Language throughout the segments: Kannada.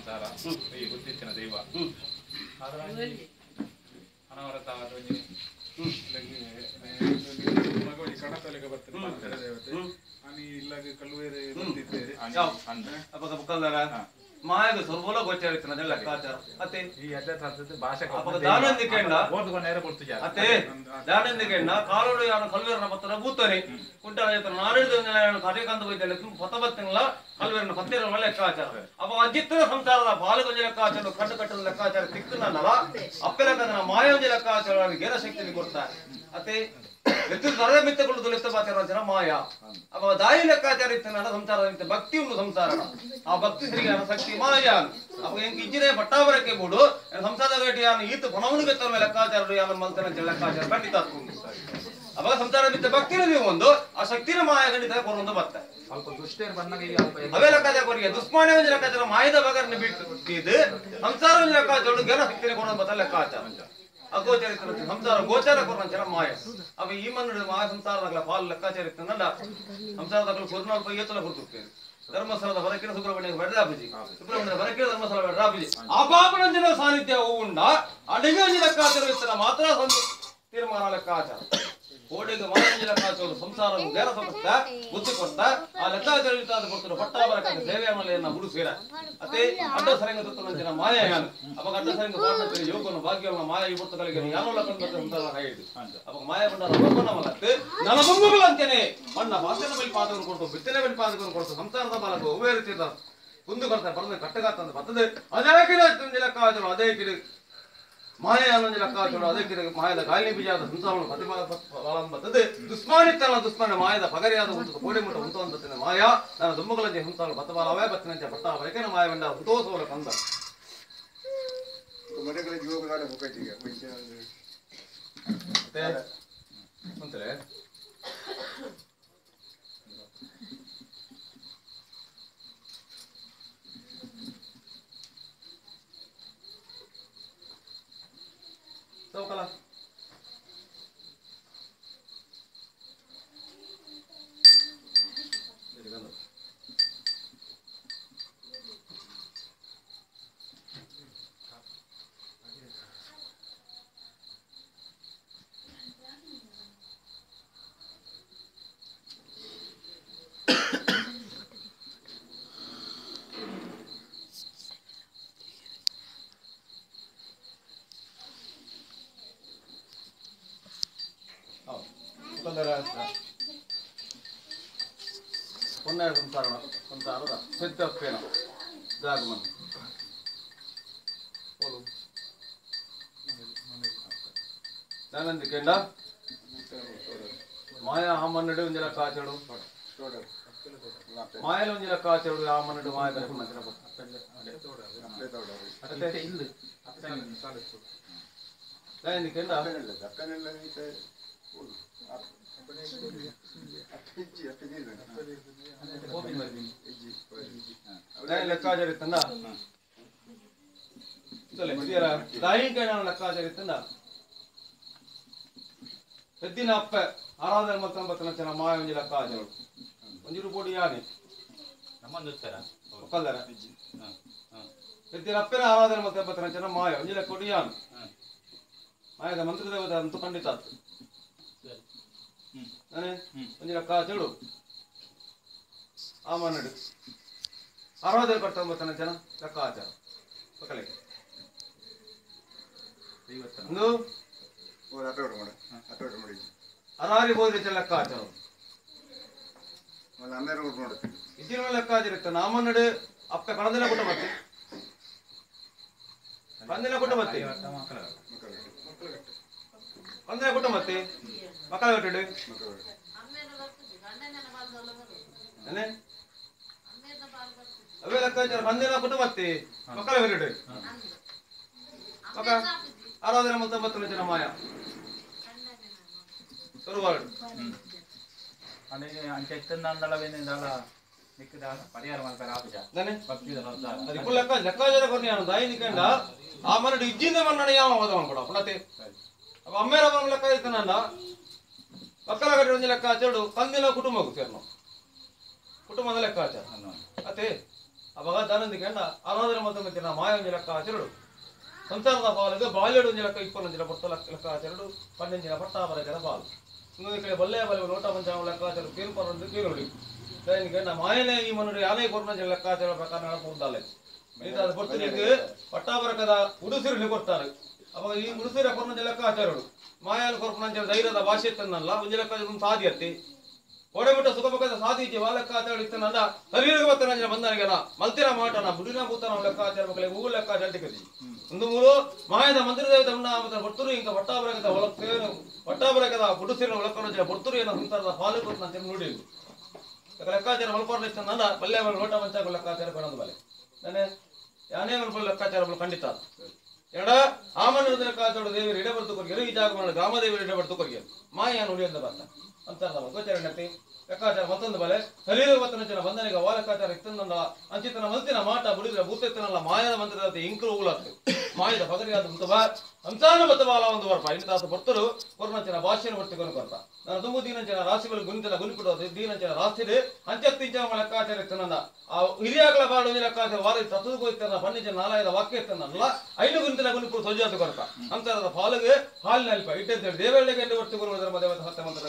ಸಂಸಾರ ಈ ಗುತ್ತಿಚ್ಚಿನ ದೈವ ಅದರ ಅನವರತ ಮಗವಳಿ ಕಣತಲೆಗೆ ಬರ್ತದೆ ದೇವತೆ ani ಇಲ್ಲಾಗೆ ಕಲ್ವೇರೆ ಬಂದಿದ್ದೇವೆ ಅಪಕ ಬುಕ್ಕಲ್ದಾರ ಮಾಯಗ ಸರ್ವಲ ಗೋಚರಿತನ ಲೆಕ್ಕಾಚಾರ ಅತ್ತೆ ಈ ಅಧ್ಯಾತ್ಮದ ಭಾಷೆ ಅಪಕ ದಾನಂದಿಕೆಂಡ ಓದ್ಕೊಂಡು ನೇರ ಕೊಡ್ತೀಯ ಅತ್ತೆ ದಾನಂದಿಕೆಂಡ ಕಾಲೋಡು ಯಾನ ಕಲ್ವೇರನ ಪತ್ರ ಬೂತನೆ ಕುಂಟಲ ಜನ ನಾರಿದ ಕಾರ್ಯಕಾಂತ ವೈದ್ಯಲೆ ಪತಬತ್ತಿನಲ್ಲ ಕಲ್ವೇರನ ಪತ್ತಿರ ಲೆಕ್ಕಾಚಾರ ಅಪ ಅಜಿತ್ರ ಸಂಸಾರದ ಬಾಲಗೊಂಜ ಲೆಕ್ಕಾಚಾರ ಕಂಡು ಕಟ್ಟದ ಲೆಕ್ಕಾಚಾರ ತಿಕ್ಕನಲ್ಲ ಅಪ್ಪೆಲಕದನ ಮಾಯೋಜ ಲೆಕ್ಕಾಚಾರ ಗೇರ ಶಕ್ತಿని ಕೊಡ್ತಾರೆ ಅತ್ತೆ ಎತ್ತು ತರದ ಮಿತ್ತಗಳು ಲೆಕ್ಕಪಾಚಾರ ಜನ ಮಾಯ ಅವ ದಾಯಿ ಲೆಕ್ಕಾಚಾರ ಇತ್ತನ ಸಂಸಾರ ಭಕ್ತಿ ಉಂಟು ಸಂಸಾರ ಆ ಭಕ್ತಿ ಸರಿಗೆ ಶಕ್ತಿ ಮಾಯ ಅವ ಎಂಕ ಇಜ್ಜಿನ ಪಟ್ಟಾವರಕ್ಕೆ ಬಿಡು ಸಂಸಾರ ಗಟ್ಟಿ ಯಾನು ಈತ ಪಣವನಿಗೆ ತಮ್ಮ ಲೆಕ್ಕಾಚಾರ ಯಾನ ಮಲ್ತನ ಲೆಕ್ಕಾಚಾರ ಖಂಡಿತ ಅವಾಗ ಸಂಸಾರ ಮಿತ್ತ ಭಕ್ತಿನ ನೀವು ಒಂದು ಆ ಶಕ್ತಿನ ಮಾಯ ಖಂಡಿತ ಕೊರೊಂದು ಬತ್ತ ಸ್ವಲ್ಪ ದುಷ್ಟೇರ್ ಬಂದಾಗ ಅವೇ ಲೆಕ್ಕಾಚಾರ ಕೊರಿಗೆ ದುಷ್ಮಾನ್ಯ ಒಂದು ಲೆಕ್ಕಾಚಾರ ಮಾಯದ ಬಗರ್ನ ಬಿಟ್ಟಿದ್ದು ಸಂಸಾರ ಒಂದು ಲೆಕ್ಕಾಚಾರ ಗೆರ ಶಕ್ತಿನ ಕೊಡೋದು ಬತ್ತ ಲೆಕ್ಕಾಚಾರ ಅಗೋಚರಿತ ಸಂಸಾರ ಗೋಚಾರ ಕೊರಂಚರ ಮಾಯ ಅವ ಈ ಮಣ್ಣು ಮಾಯ ಸಂಸಾರದಾಗಲ ಪಾಲು ಲೆಕ್ಕಾಚಾರಿತ್ತನಲ್ಲ ಸಂಸಾರದಾಗಲ ಕೊರೋನಾ ಎತ್ತಲ ಕೊಡ್ತೇನೆ ಧರ್ಮಸ್ಥಳದ ಹೊರಕಿನ ಸುಬ್ರಹ್ಮಣ್ಯ ಬೆಡ್ರಾಪುಜಿ ಸುಬ್ರಹ್ಮಣ್ಯದ ಹೊರಕಿನ ಧರ್ಮಸ್ಥಳ ಬೆಡ್ರಾಪುಜಿ ಆ ಪಾಪನಂಜನ ಸಾನ್ನಿಧ್ಯ ಉಂಡ ಅಡಿಗೆ ಲೆಕ್ಕಾಚಾರ ಇತ್ತನ ಮಾತ್ರ ತೀರ್ಮಾನ ಲೆಕ್ಕಾಚಾರ ಕೋಡಿಗೆ ಮಾನಂಜ ಲೆಕ್ಕಾಚಾರ ಸಂಸಾರ ಬೇರ ಸೊತ್ತ ಬುದ್ಧಿ ಕೊಟ್ಟ ಆ ಲೆಕ್ಕಾಚಾರ ಕೊಡ್ತಾರೆ ಪಟ್ಟಾಬರಕ ಸೇವೆ ಮಲೆಯನ್ನ ಹುಡುಸಿರ ಅದೇ ಅಡ್ಡ ಸರಂಗ ತುತ್ತನಂಚಿನ ಮಾಯ ಯಾನು ಅವಾಗ ಅಡ್ಡ ಸರಂಗ ಪಾರ್ನಂಚಿನ ಯೋಗನ ಭಾಗ್ಯವನ್ನು ಮಾಯ ಈ ಪುಸ್ತಕಗಳಿಗೆ ಯಾನೋ ಲಕ್ಕನ್ ಬರ್ತಾರೆ ಸಂಸಾರ ಹೇಳಿದ್ದು ಅವಾಗ ಮಾಯ ಬಂಡ ರೊಬ್ಬನ ಮಲತ್ತೆ ನಲಬಂಗುಗಳು ಅಂತೇನೆ ಮಣ್ಣ ಪಾತ್ರನ ಬಳಿ ಪಾತ್ರವನ್ನು ಕೊಡ್ತು ಬಿತ್ತನೆ ಬಳಿ ಪಾತ್ರವನ್ನು ಕೊಡ್ತು ಸಂಸಾರದ ಬಾಲಕ ಉಭಯ ರೀತಿಯ ಕುಂದು ಬರ್ತಾರೆ ಬರೆದ ಕಟ್ಟಗಾತಂದು ಬರ್ತದೆ ಅದೇ ಲೆಕ್ಕಾಚಾರ ಅದೇ ಕಿಡಿ ಮಾಯ ಅನ್ನೊಂದು ಲೆಕ್ಕಾಚಾರ ಅದಕ್ಕೆ ಮಾಯದ ಗಾಳಿ ಬೀಜಾದ ಸಂಸಾರವನ್ನು ಪ್ರತಿಫಲ ಬರ್ತದೆ ದುಸ್ಮಾನಿತ್ತಲ್ಲ ದುಸ್ಮಾನ ಮಾಯದ ಪಗರಿಯಾದ ಉಂಟು ಕೋಡಿ ಮುಟ್ಟ ಉಂಟು ಅಂತ ಮಾಯ ನಾನು ದುಮ್ಮಗಳಂತೆ ಸಂಸಾರ ಬತ್ತಬಾಲವೇ ಬತ್ತಿನಂತೆ ಬಟ್ಟ ಬಯಕೆನ ಮಾಯ ಬಂದ ಹುತೋಸೋಲ ಕಂದ ಅಂತಲೇ Sokala. ಪುಣ್ಯ ಸಂಸಾರದ ಸಿದ್ಧಪ್ಪೇನ ಜಾಗಮನ ದಾನಂದಿಕೆಂಡ ಮಾಯ ಆಮನ್ನಡು ಒಂಜಿ ಲೆಕ್ಕಾಚಾರಡು ಮಾಯಲ ಒಂಜಿ ಲೆಕ್ಕಾಚಾರಡು ಆಮನ್ನಡು ಮಾಯ ದಾನಂದಿಕೆಂಡ ಲೆಕ್ಕಾಚಾರ ಇತ್ತಂದ ದಾಯಿಕೈನ ಲೆಕ್ಕಾಚಾರ ಇತ್ತಂದ ಎದ್ದಿನ ಅಪ್ಪ ಆರಾಧನೆ ಮತ್ತೊಂಬತ್ತು ಜನ ಮಾಯ ಒಂಜಿ ಲೆಕ್ಕಾಚಾರ ಒಂಜಿ ರೂಪೋಡಿ ಯಾನೆ ಒಕ್ಕಲ್ದಾರ ಎದ್ದಿನ ಅಪ್ಪನ ಆರಾಧನೆ ಮತ್ತೊಂಬತ್ತು ಜನ ಮಾಯ ಒಂಜಿ ಲೆಕ್ಕೋಡಿ ಯಾನು ಮಾಯದ ಮಂತ್ರ ದೇವತೆ ಅಂತೂ ಖಂಡಿತ ಒಂಜಿ ಲೆಕ್ಕಾಚಾರು ಆಮನ್ನಡು ಆರಾಧನೆ ಕರ್ತೊಂಬತ್ತನ ಜನ ಲೆಕ್ಕಾಚಾರ ಮಕ್ಕಳಿಗೆ ಒಂದು ಅರಾರಿ ಬೋಧಿ ಲೆಕ್ಕಾಚಾರ ಇದ್ದಿನ ಲೆಕ್ಕಾಚಾರ ಇತ್ತು ನಾಮನ್ನಡು ಅಪ್ಪ ಕಣದಿನ ಕೊಟ್ಟ ಮತ್ತೆ ಕಂದಿನ ಕೊಟ್ಟ ಮತ್ತೆ ಕಂದಿನ ಕೊಟ್ಟ ಮತ್ತೆ ಮಕ್ಕಳ ಕಟ್ಟಿಡು ಅವೇ ಲೆಕ್ಕಾಚಾರ ಕಂದಿನ ಕೊಟ್ಟು ಮತ್ತೆ ಮಕ್ಕಳ ಕಟ್ಟಿಡು ಮಕ್ಕ ಆರಾಧನೆ ಮತ್ತೊಂಬತ್ತು ಜನ ಮಾಯ ಸರುವಾಡು ಅಂಚೆ ಎತ್ತಂದಳವೇನಿಂದಳ ಪರಿಹಾರ ಮಾಡ್ತಾರೆ ఇప్పుడు ಲೆಕ್ಕಾಚಾರ కొన్ని దాయినికండ ఆ మనడు ఇజ్జింద మన్నని యామ వదం కూడా పునతే అవ అమ్మేర మనం ಲೆಕ್ಕ ಇರ್ತನಂದ ಪಕ್ಕಲ ಗಡಿ ಒಂದು ಲೆಕ್ಕಾಚಾರ ಕಂದಿನ ಕುಟುಂಬಕ್ಕೆ ಸೇರ್ನೋ ಕುಟುಂಬದ ಲೆಕ್ಕಾಚಾರ ಅತೆ ಅವಾಗ ದಾನಂದಿಗೆ ಅಂಡ ಅನಾದರ ಮತ್ತು ಮತ್ತಿನ ಮಾಯ ಒಂಜಿ ಲೆಕ್ಕ ಆಚರಣು ಸಂಸಾರದ ಪಾಲಿಗೆ ಬಾಲ್ಯಡು ಒಂಜಿ ಲೆಕ್ಕ 21 ಪೊತ್ತ ಲೆಕ್ಕ ಆಚರಣು 12 ಪಟ್ಟಾಪರಕದ ಪಾಲು ಇಂದು ಈ ಕಡೆ ಬಲ್ಲೆಯ ಬಲೆ ಲೋಟ ಪಂಚಾಂಗ ಲೆಕ್ಕ ಆಚರಣು ತೀರ್ಪರಂದು ತೀರುಡಿ ದಾನಿಗೆ ಅಂಡ ಮಾಯನೇ ಈ ಮನುಡು ಯಾನೇ ಕೊರನಂಜಿ ಲೆಕ್ಕ ಆಚರಣೆ ಪ್ರಕಾರ ನಡಪುವುದಲ್ಲ ಇದು ಪೊತ್ತನಿಗೆ ಪಟ್ಟಾಪರಕದ ಉಡುಸಿರು ಕೊಡ್ತಾರೆ ಅವಾಗ ಈ ಉಡುಸಿರ ಕೊರನಂಜಿ ಲೆಕ್ಕ ಆಚರಣು ಮಾಯಾನ ಕೊರಪನಂಜಿ ಧೈರ್ಯದ ಭಾಷೆ ಇತ್ತನ್ನಲ್ಲ ಒಂಜಿ ಲೆಕ್ಕ ಸಾಧ್ಯತೆ ಓಡಬಿಟ್ಟ ಸುಖಪಕ್ಕದ ಸಾಧಿಸಿ ಲೆಕ್ಕಾಚಾರ ಇತ್ತನಲ್ಲ ಶರೀರಕ್ಕೆ ಬರ್ತನ ಬಂದನಿಗೆನ ಮಲ್ತಿರ ಮಾಟನ ಬುಡಿನ ಭೂತನ ಲೆಕ್ಕಾಚಾರ ಮಕ್ಕಳಿಗೆ ಹೂ ಲೆಕ್ಕಾಚಾರ ಟಿಕತಿ ಒಂದು ಮೂರು ಮಾಯದ ಮಂದಿರ ದೇವತೆ ಬರ್ತರು ಇಂಕ ಪಟ್ಟಾಬರಕದ ಒಳಕ್ಕೇನು ಪಟ್ಟಾಬರಕದ ಬುಡುಸಿರ ಒಳಕೊಂಡು ಬರ್ತರು ಏನೋ ಸಂಸಾರದ ಪಾಲು ಕೊಟ್ಟು ನಾನು ನೋಡಿ ಲೆಕ್ಕಾಚಾರ ಮಲ್ಪರ್ನ ಇತ್ತನಲ್ಲ ಬಲ್ಲೆ ಲೋಟ ಮಂಚಾಗ ಲೆಕ್ಕಾಚಾರ ಕೊಡೋದು ಬಲೆ ನಾನೇ ಯಾನೇ ಮಲ್ಪ ಲೆಕ್ಕಾಚಾರ ಖಂಡಿತ ಎಡ ಆಮನ ಲೆಕ್ಕಾಚಾರ ದೇವಿಯರು ಇಡ ಬರ್ತು ಕೊರಿಗೆ ಈ ಜಾಗ ಗ್ರಾಮದೇವಿಯರು ಇಡ ಬರ್ತು ಕೊರಿಗೆ ಮಾಯ ನುಡಿಯಿಂದ ಬರ್ತ ಅಂತ ಗೋಚಾರ ನಟಿ ಲೆಕ್ಕಾಚಾರ ಮತ್ತೊಂದು ಬಲೆ ಶರೀರ ಮತ್ತನ ಬಂದನಿಗೆ ಅವ ಲೆಕ್ಕಾಚಾರ ಇತ್ತಂದ ಅಂಚಿತನ ಮಲ್ತಿನ ಮಾಟ ಬುಡಿದ್ರೆ ಭೂತೆತ್ತನಲ್ಲ ಮಾಯದ ಮಂತ್ರದ ಇಂಕರು ಉಗುಳತ್ತು ಮಾಯದ ಪಗರಿಯಾದ ಮುತ್ತಬ ಅಂತಾನ ಬತ್ತಬಾಲ ಒಂದು ವರ್ಪ ಇಂತಾತ ಬರ್ತರು ಕೊರ್ನಂಚಿನ ಭಾಷೆಯನ್ನು ಬರ್ತಿಕೊಂಡು ಬರ್ತ ನಾನು ತುಂಬು ದೀನಂಚಿನ ರಾಶಿಗಳು ಗುಣಿತನ ಗುಣಿಪಿಡೋದು ದೀನಂಚಿನ ರಾಶಿದೆ ಅಂಚತ್ತಿಂಚ ಲೆಕ್ಕಾಚಾರ ಇತ್ತನಂದ ಆ ಹಿರಿಯಾಗಲ ಬಾಡು ಲೆಕ್ಕಾಚಾರ ವಾರ ತತ್ವಗೂ ಇತ್ತನ ಪನ್ನಿಂಚಿನ ನಾಲಾಯದ ವಾಕ್ಯ ಇತ್ತನಲ್ಲ 5 ಗುಣಿತನ ಗುಣಿಪುರು ಸೊಜಾತು ಕೊರಕ ಅಂತರದ ಪಾಲಿಗೆ ಹಾಲಿನಲ್ಪ ಇಟ್ಟಂತೇಳಿ ದೇವೇಳಿಗೆ ಎಂದು ಒಟ್ಟು ಗುರುಗಳ ಧರ್ಮ ದೇವತೆ ಸತ್ಯ ಮಂತ್ರ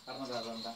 ಕರ್ಮದಾರ ಅಂತ